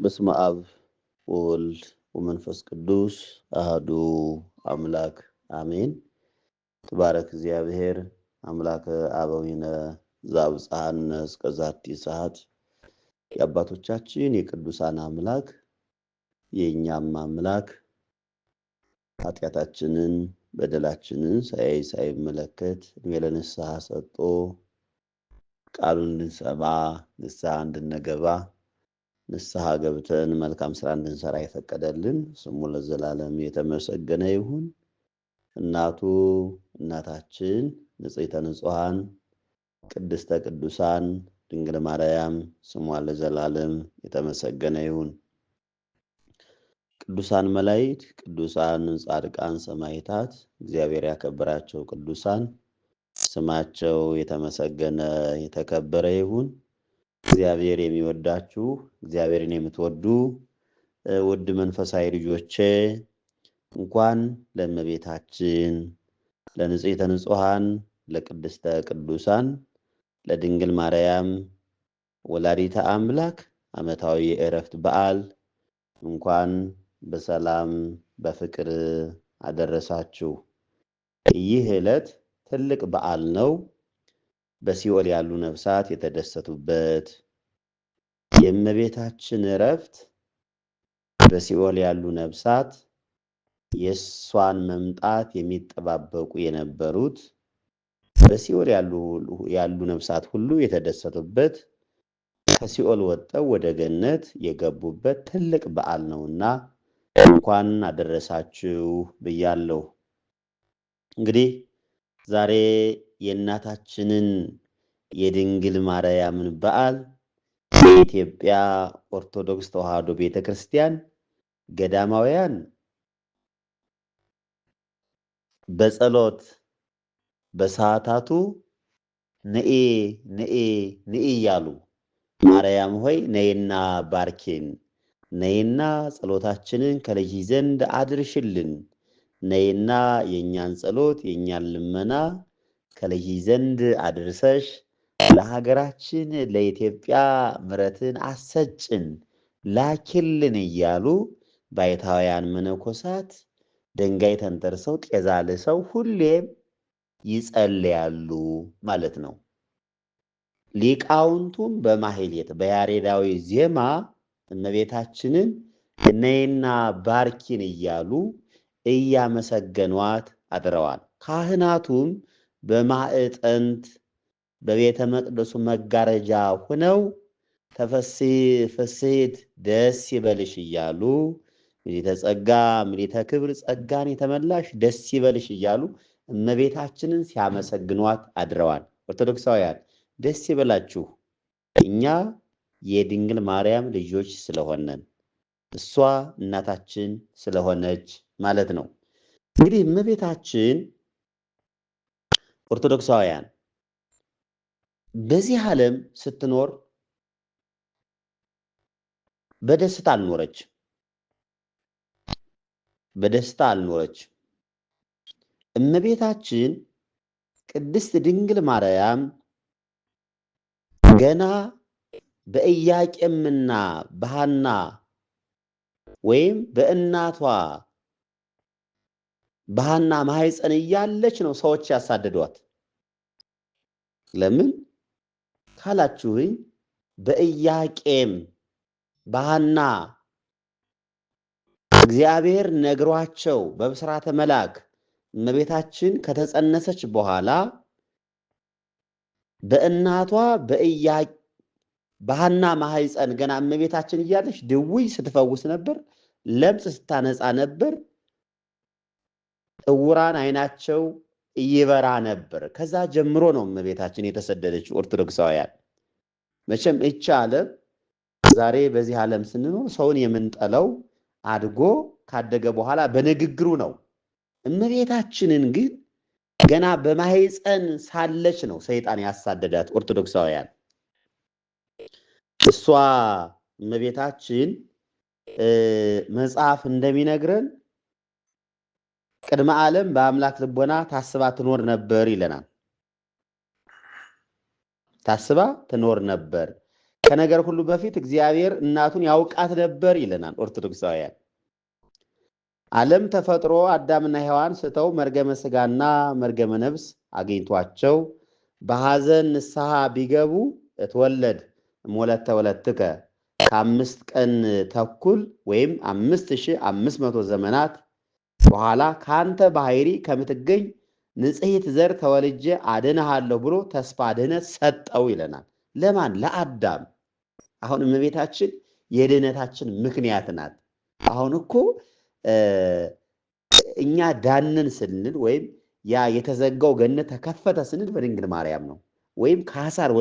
በስመ አብ ወወልድ ወመንፈስ ቅዱስ አሐዱ አምላክ አሜን። ተባረክ እግዚአብሔር አምላከ አበዊነ ዘአብጽሐነ እስከ ዛቲ ሰዓት። የአባቶቻችን የቅዱሳን አምላክ የእኛም አምላክ ኃጢአታችንን በደላችንን ሳይመለከት ዕድሜ ለንስሐ ሰጥቶ ቃሉን እንድንሰማ ንስሐ እንድንገባ ንስሐ ገብተን መልካም ስራ እንድንሰራ የፈቀደልን ስሙ ለዘላለም የተመሰገነ ይሁን። እናታችን ንጽሕተ ንጹሐን ቅድስተ ቅዱሳን ድንግል ማርያም ስሟ ለዘላለም የተመሰገነ ይሁን። ቅዱሳን መላእክት፣ ቅዱሳን ጻድቃን፣ ሰማዕታት እግዚአብሔር ያከበራቸው ቅዱሳን ስማቸው የተመሰገነ የተከበረ ይሁን። እግዚአብሔር የሚወዳችሁ እግዚአብሔርን የምትወዱ ውድ መንፈሳዊ ልጆቼ እንኳን ለእመቤታችን ለንጽሕተ ንጹሐን ለቅድስተ ቅዱሳን ለድንግል ማርያም ወላዲተ አምላክ ዓመታዊ የዕረፍት በዓል እንኳን በሰላም በፍቅር አደረሳችሁ። ይህ ዕለት ትልቅ በዓል ነው። በሲኦል ያሉ ነፍሳት የተደሰቱበት የእመቤታችን ዕረፍት በሲኦል ያሉ ነፍሳት የእሷን መምጣት የሚጠባበቁ የነበሩት በሲኦል ያሉ ነፍሳት ሁሉ የተደሰቱበት ከሲኦል ወጥተው ወደ ገነት የገቡበት ትልቅ በዓል ነውና እንኳን አደረሳችሁ ብያለሁ። እንግዲህ ዛሬ የእናታችንን የድንግል ማርያምን በዓል የኢትዮጵያ ኦርቶዶክስ ተዋሕዶ ቤተክርስቲያን ገዳማውያን በጸሎት በሰዓታቱ ነኤ እያሉ ማርያም ሆይ ነይና ባርኪን፣ ነይና ጸሎታችንን ከልጅ ዘንድ አድርሽልን፣ ነይና የእኛን ጸሎት የእኛን ልመና ከልጅ ዘንድ አድርሰሽ ለሀገራችን ለኢትዮጵያ ምሕረትን አሰጭን ላኪልን እያሉ ባይታውያን መነኮሳት ድንጋይ ተንተርሰው ጤዛ ልሰው ሁሌም ይጸልያሉ ማለት ነው። ሊቃውንቱም በማሕሌት በያሬዳዊ ዜማ እመቤታችንን ነይና ባርኪን እያሉ እያመሰገኗት አድረዋል። ካህናቱም በማዕጠንት በቤተ መቅደሱ መጋረጃ ሆነው ተፈሥሒ ፍሥሕት ደስ ይበልሽ እያሉ ምልዕተ ጸጋ ምልዕተ ክብር ጸጋን የተመላሽ ደስ ይበልሽ እያሉ እመቤታችንን ሲያመሰግኗት አድረዋል። ኦርቶዶክሳውያን ደስ ይበላችሁ፣ እኛ የድንግል ማርያም ልጆች ስለሆነን እሷ እናታችን ስለሆነች ማለት ነው። እንግዲህ እመቤታችን ኦርቶዶክሳውያን በዚህ ዓለም ስትኖር በደስታ አልኖረች። እመቤታችን ቅድስት ድንግል ማርያም ገና በኢያቄምና በሐና ወይም በእናቷ በሐና ማህፀን እያለች ነው ሰዎች ያሳደዷት። ለምን ካላችሁኝ በኢያቄም በሐና እግዚአብሔር ነግሯቸው በብስራተ መልአክ እመቤታችን ከተጸነሰች በኋላ በእናቷ በሐና ማህፀን ገና እመቤታችን እያለች ድውይ ስትፈውስ ነበር፣ ለምጽ ስታነጻ ነበር፣ ዕውራን ዓይናቸው ይበራ ነበር። ከዛ ጀምሮ ነው እመቤታችን የተሰደደችው። ኦርቶዶክሳውያን መቼም እቺ ዓለም ዛሬ በዚህ ዓለም ስንኖር ሰውን የምንጠላው አድጎ ካደገ በኋላ በንግግሩ ነው። እመቤታችንን ግን ገና በማህፀን ሳለች ነው ሰይጣን ያሳደዳት። ኦርቶዶክሳውያን እሷ እመቤታችን መጽሐፍ እንደሚነግረን ቅድመ ዓለም በአምላክ ልቦና ታስባ ትኖር ነበር ይለናል። ታስባ ትኖር ነበር። ከነገር ሁሉ በፊት እግዚአብሔር እናቱን ያውቃት ነበር ይለናል ኦርቶዶክሳውያን። ዓለም ተፈጥሮ አዳምና ሔዋን ስተው መርገመ ሥጋና መርገመ ነፍስ አግኝቷቸው በሐዘን ንስሐ ቢገቡ እትወለድ እምወለተ ወለትከ ከ5 ቀን ተኩል ወይም 5500 ዘመናት በኋላ ካንተ ባህሪ ከምትገኝ ንጽሕት ዘር ተወልጄ አድንሃለሁ ብሎ ተስፋ ድህነት ሰጠው ይለናል። ለማን? ለአዳም። አሁን እመቤታችን የድህነታችን ምክንያት ናት። አሁን እኮ እኛ ዳንን ስንል ወይም ያ የተዘጋው ገነት ተከፈተ ስንል በድንግል ማርያም ነው። ወይም ከአሳር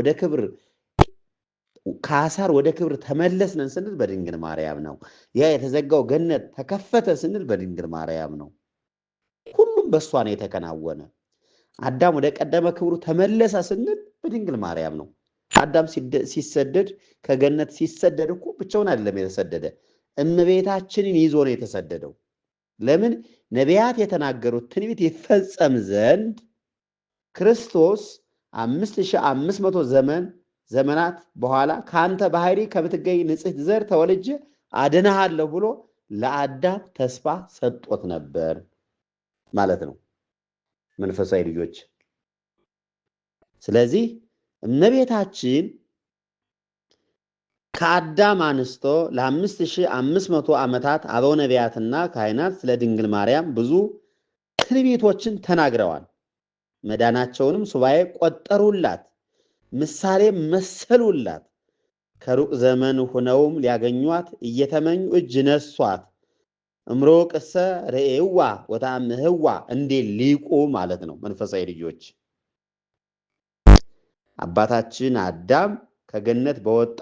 ወደ ክብር ተመለስነን ስንል በድንግል ማርያም ነው። ያ የተዘጋው ገነት ተከፈተ ስንል በድንግል ማርያም ነው። ሁሉም በእሷ ነው የተከናወነ። አዳም ወደ ቀደመ ክብሩ ተመለሰ ስንል በድንግል ማርያም ነው። አዳም ሲሰደድ ከገነት ሲሰደድ እኮ ብቻውን አይደለም የተሰደደ፣ እመቤታችንን ይዞ ነው የተሰደደው። ለምን? ነቢያት የተናገሩት ትንቢት ይፈጸም ዘንድ ክርስቶስ 5500 ዘመናት በኋላ ከአንተ ባህሪ ከምትገኝ ንጽሕት ዘር ተወልጄ አድንሃለሁ ብሎ ለአዳም ተስፋ ሰጦት ነበር ማለት ነው መንፈሳዊ ልጆች። ስለዚህ እመቤታችን ከአዳም አንስቶ ለ5500 ዓመታት አበው ነቢያትና ካህናት ስለ ድንግል ማርያም ብዙ ትንቢቶችን ተናግረዋል። መዳናቸውንም ሱባኤ ቆጠሩላት፣ ምሳሌ መሰሉላት። ከሩቅ ዘመን ሆነውም ሊያገኟት እየተመኙ እጅ ነሷት። እምሮ ቅሰ ርእይዋ ወተአምህዋ እንዴ ሊቁ ማለት ነው መንፈሳዊ ልጆች። አባታችን አዳም ከገነት በወጣ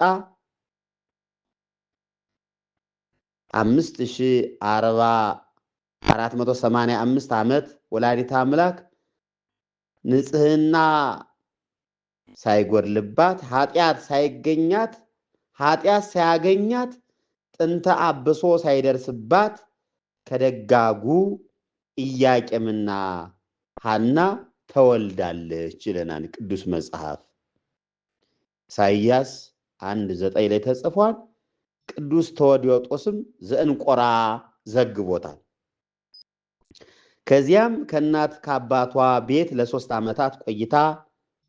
5485 ዓመት ወላዲተ አምላክ ንጽሕና ሳይጎድልባት ኃጢአት ሳያገኛት ጥንተ አብሶ ሳይደርስባት ከደጋጉ ኢያቄምና ሐና ተወልዳለች ይለናል ቅዱስ መጽሐፍ። ኢሳይያስ 1:9 ላይ ተጽፏል። ቅዱስ ተወዲዮጦስም ዘእንቆራ ዘግቦታል። ከዚያም ከእናት ከአባቷ ቤት ለ3 ዓመታት ቆይታ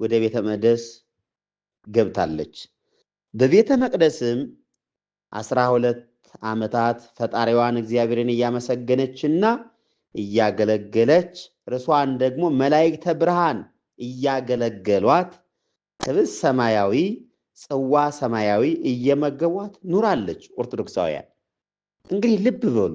ወደ ቤተ መቅደስ ገብታለች። በቤተ መቅደስም 12 ዓመታት ፈጣሪዋን እግዚአብሔርን እያመሰገነችና እያገለገለች ርሷን ደግሞ መላእክተ ብርሃን እያገለገሏት ህብስት ሰማያዊ ጽዋ ሰማያዊ እየመገቧት ኑራለች። ኦርቶዶክሳውያን እንግዲህ ልብ በሉ።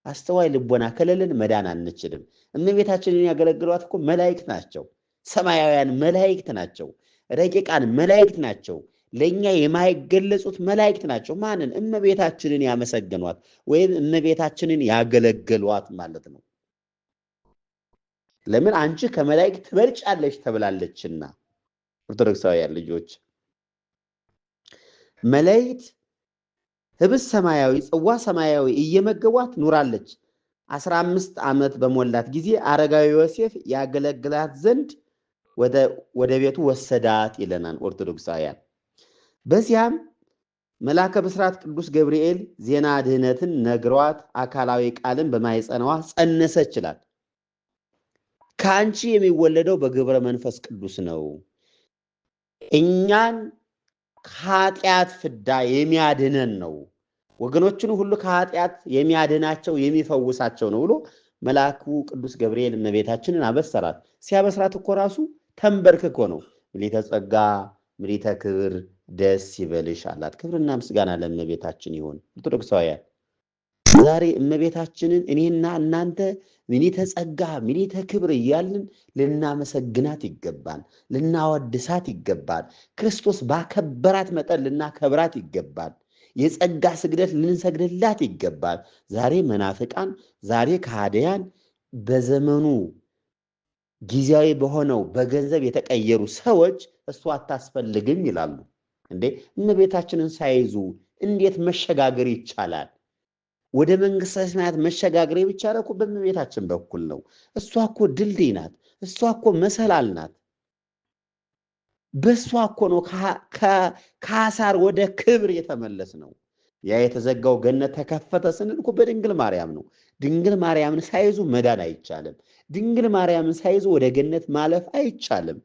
አስተዋይ ልቦና ከሌለን መዳን አንችልም። እመቤታችንን ያገለግሏት እኮ መላእክት ናቸው። ሰማያውያን መላእክት ናቸው። ረቂቃን መላእክት ናቸው። ለእኛ የማይገለጹት መላእክት ናቸው። ማንን? እመቤታችንን ያመሰግኗት ወይም እመቤታችንን ያገለግሏት ማለት ነው። ለምን? አንቺ ከመላእክት ትበልጫለች ተብላለችና። ኦርቶዶክሳውያን ልጆች መላእክት ህብስት ሰማያዊ ጽዋ ሰማያዊ እየመገቧት ኑራለች። 15 ዓመት በሞላት ጊዜ አረጋዊ ዮሴፍ ያገለግላት ዘንድ ወደ ቤቱ ወሰዳት ይለናል ኦርቶዶክሳውያን። በዚያም መልአከ ብስራት ቅዱስ ገብርኤል ዜና ድህነትን ነግሯት አካላዊ ቃልን በማኅፀኗ ጸነሰች ይላል። ከአንቺ የሚወለደው በግብረ መንፈስ ቅዱስ ነው፣ እኛን ከኃጢአት ፍዳ የሚያድነን ነው፣ ወገኖችን ሁሉ ከኃጢአት የሚያድናቸው የሚፈውሳቸው ነው ብሎ መልአኩ ቅዱስ ገብርኤል እመቤታችንን አበሰራት። ሲያበስራት እኮ ራሱ ተንበርክኮ ነው። ምልዕተ ጸጋ ምልዕተ ክብር ደስ ይበልሽ አላት። ክብርና ምስጋና ለእመቤታችን ይሁን። ኦርቶዶክሳውያን ዛሬ እመቤታችንን እኔና እናንተ ምልዕተ ጸጋ ምልዕተ ክብር እያልን ልናመሰግናት ይገባል፣ ልናወድሳት ይገባል። ክርስቶስ ባከበራት መጠን ልናከብራት ይገባል። የጸጋ ስግደት ልንሰግድላት ይገባል። ዛሬ መናፍቃን፣ ዛሬ ከሃዲያን በዘመኑ ጊዜያዊ በሆነው በገንዘብ የተቀየሩ ሰዎች እሷ አታስፈልግም ይላሉ። እንዴ እመቤታችንን ሳይዙ እንዴት መሸጋገር ይቻላል? ወደ መንግሥተ ሰማያት መሸጋገር የሚቻለው እኮ በእመቤታችን በኩል ነው። እሷ እኮ ድልድይ ናት። እሷ እኮ መሰላል ናት። በሷ እኮ ነው ከአሳር ወደ ክብር የተመለስ ነው። ያ የተዘጋው ገነት ተከፈተ ስንል እኮ በድንግል ማርያም ነው። ድንግል ማርያምን ሳይዙ መዳን አይቻልም። ድንግል ማርያምን ሳይዙ ወደ ገነት ማለፍ አይቻልም።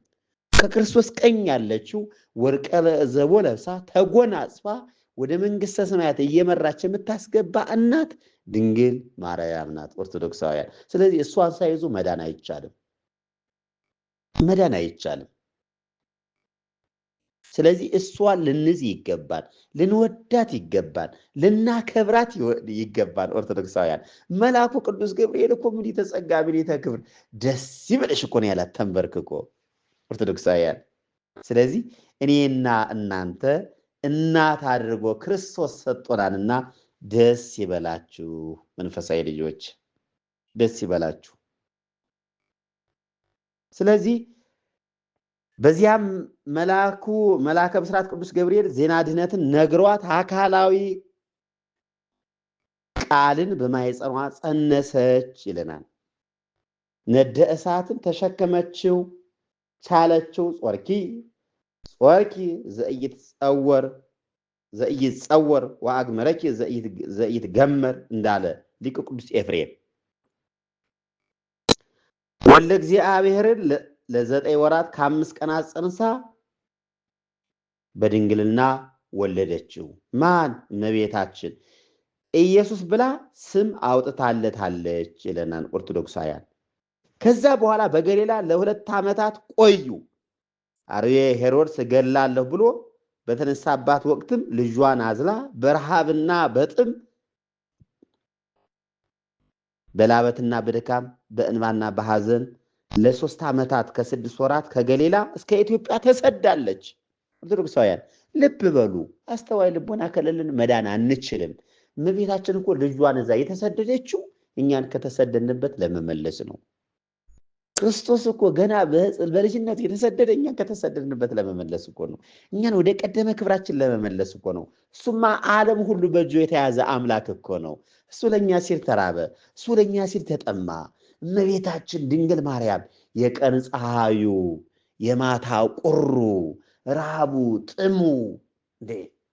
ከክርስቶስ ቀኝ ያለችው ወርቀ ዘቦ ለብሳ ተጎናጽፋ ወደ መንግሥተ ሰማያት እየመራች የምታስገባ እናት ድንግል ማርያም ናት፣ ኦርቶዶክሳውያን። ስለዚህ እሷን ሳይዙ መዳን አይቻልም፣ መዳን አይቻልም። ስለዚህ እሷን ልንይዝ ይገባል፣ ልንወዳት ይገባል፣ ልናከብራት ይገባል። ኦርቶዶክሳውያን መልአኩ ቅዱስ ገብርኤል እኮ ምልዕተ ጸጋ ምልዕተ ክብር ደስ ይበልሽ እኮ ነው ያላት ተንበርክኮ። ኦርቶዶክሳውያን ስለዚህ እኔና እናንተ እናት አድርጎ ክርስቶስ ሰጥቶናልና ደስ ይበላችሁ መንፈሳዊ ልጆች፣ ደስ ይበላችሁ። ስለዚህ በዚያም መልአከ ብስራት ቅዱስ ገብርኤል ዜና ድህነትን ነግሯት አካላዊ ቃልን በማኅፀኗ ጸነሰች ይለናል። ነደ እሳትን ተሸከመችው ቻለችው። ጾርኪ ዘኢይትጸወር ወአግመረኪ ዘኢይትገመር እንዳለ ሊቁ ቅዱስ ኤፍሬም ወልደ እግዚአብሔርን ለ9 ወራት ከ5 ቀናት ጸንሳ በድንግልና ወለደችው። ማን? እመቤታችን ኢየሱስ ብላ ስም አውጥታለታለች ይለናል ኦርቶዶክሳውያን። ከዛ በኋላ በገሊላ ለ2 ዓመታት ቆዩ። አርዌ ሄሮድስ እገላለሁ ብሎ በተነሳባት ወቅትም ልጇን አዝላ በረሃብና በጥም በላበትና በድካም በእንባና በሐዘን ለ3 ዓመታት ከ6 ወራት ከገሊላ እስከ ኢትዮጵያ ተሰዳለች። ኦርቶዶክሳውያን ልብ በሉ። አስተዋይ ልቦና ከሌለን መዳን አንችልም። እመቤታችን እኮ ልጇን እዛ የተሰደደችው እኛን ከተሰደድንበት ለመመለስ ነው። ክርስቶስ እኮ ገና በልጅነቱ የተሰደደ እኛን ከተሰደድንበት ለመመለስ እኮ ነው። እኛን ወደ ቀደመ ክብራችን ለመመለስ እኮ ነው። እሱማ ዓለም ሁሉ በእጁ የተያዘ አምላክ እኮ ነው። እሱ ለእኛ ሲል ተራበ፣ እሱ ለእኛ ሲል ተጠማ። እመቤታችን ድንግል ማርያም የቀን ፀሐዩ፣ የማታ ቁሩ፣ ረሃቡ፣ ጥሙ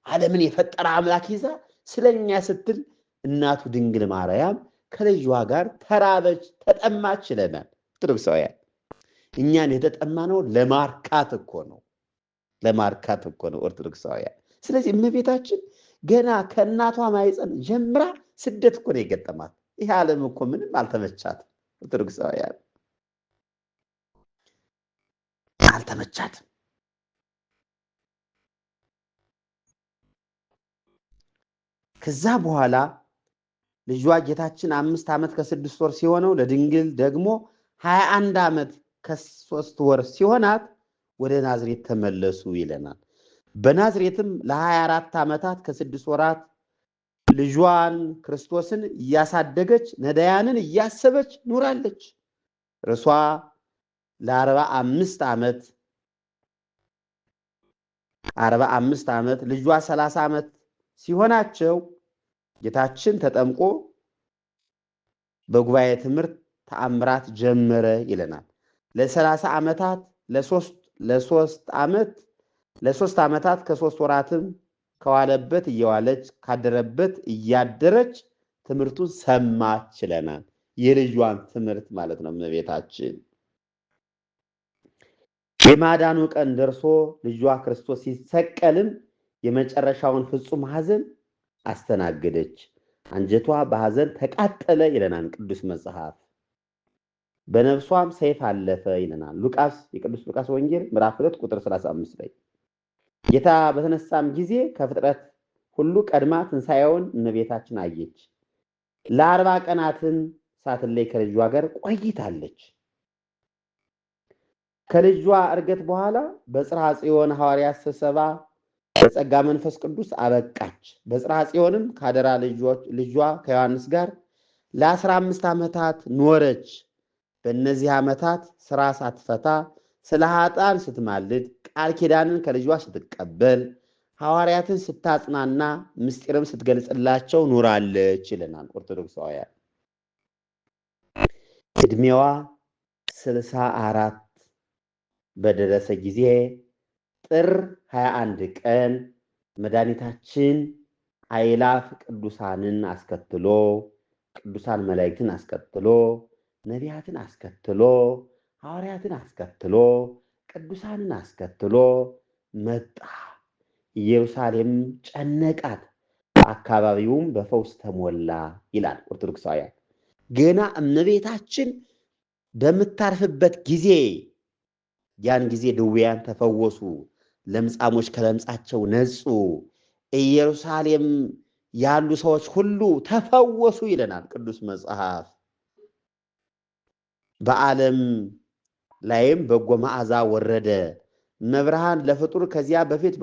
ዓለምን የፈጠረ አምላክ ይዛ ስለኛ ስትል እናቱ ድንግል ማርያም ከልጇ ጋር ተራበች፣ ተጠማች ይለናል። ኦርቶዶክሳውያን እኛን የተጠማ ነው ለማርካት እኮ ነው፣ ለማርካት እኮ ነው ኦርቶዶክሳውያን። ስለዚህ እመቤታችን ገና ከእናቷ ማኅፀን ጀምራ ስደት እኮ ነው የገጠማት። ይህ ዓለም እኮ ምንም አልተመቻትም። ኦርቶዶክሳውያን አልተመቻትም። ከዛ በኋላ ልጇ ጌታችን 5 ዓመት ከ6 ወር ሲሆነው ለድንግል ደግሞ 21 ዓመት ከ3 ወር ሲሆናት ወደ ናዝሬት ተመለሱ ይለናል። በናዝሬትም ለ24 ዓመታት ከ6 ወራት ልጇን ክርስቶስን እያሳደገች ነዳያንን እያሰበች ኑራለች። እርሷ ለ45 ዓመት ልጇ 30 ዓመት ሲሆናቸው ጌታችን ተጠምቆ በጉባኤ ትምህርት ተአምራት ጀመረ ይለናል። ለ30 ዓመታት ለ3 ዓመታት ከ3 ወራትም ከዋለበት እየዋለች ካደረበት እያደረች ትምህርቱን ሰማች ይለናል። የልጇን ትምህርት ማለት ነው። እመቤታችን የማዳኑ ቀን ደርሶ ልጇ ክርስቶስ ሲሰቀልም የመጨረሻውን ፍጹም ሐዘን አስተናገደች። አንጀቷ በሐዘን ተቃጠለ ይለናል ቅዱስ መጽሐፍ። በነፍሷም ሰይፍ አለፈ ይለናል የቅዱስ ሉቃስ ወንጌል ምዕራፍ 2 ቁጥር 35 ላይ። ጌታ በተነሳም ጊዜ ከፍጥረት ሁሉ ቀድማ ትንሣኤውን እመቤታችን አየች። ለ40 ቀናትን ሳትለይ ከልጇ ጋር ቆይታለች። ከልጇ እርገት በኋላ በጽርሐ ጽዮን ሐዋርያት ስብሰባ በጸጋ መንፈስ ቅዱስ አበቃች። በጽርሐ ጽዮንም ካደራ ልጇ ከዮሐንስ ጋር ለ15 ዓመታት ኖረች። በእነዚህ ዓመታት ስራ ሳትፈታ ስለ ኃጥአን ስትማልድ፣ ቃል ኪዳንን ከልጇ ስትቀበል፣ ሐዋርያትን ስታጽናና፣ ምስጢርም ስትገልጽላቸው ኑራለች ይለናል ኦርቶዶክሳውያን። ዕድሜዋ 64 በደረሰ ጊዜ ጥር 21 ቀን መድኃኒታችን አእላፍ ቅዱሳንን አስከትሎ ቅዱሳን መላእክትን አስከትሎ ነቢያትን አስከትሎ ሐዋርያትን አስከትሎ ቅዱሳንን አስከትሎ መጣ። ኢየሩሳሌም ጨነቃት፣ አካባቢውም በፈውስ ተሞላ ይላል ኦርቶዶክሳውያን። ገና እመቤታችን በምታርፍበት ጊዜ ያን ጊዜ ድውያን ተፈወሱ፣ ለምጻሞች ከለምጻቸው ነጹ፣ ኢየሩሳሌም ያሉ ሰዎች ሁሉ ተፈወሱ ይለናል ቅዱስ መጽሐፍ። በዓለም ላይም በጎ መዓዛ ወረደ። መብርሃን ለፍጡር ከዚያ በፊት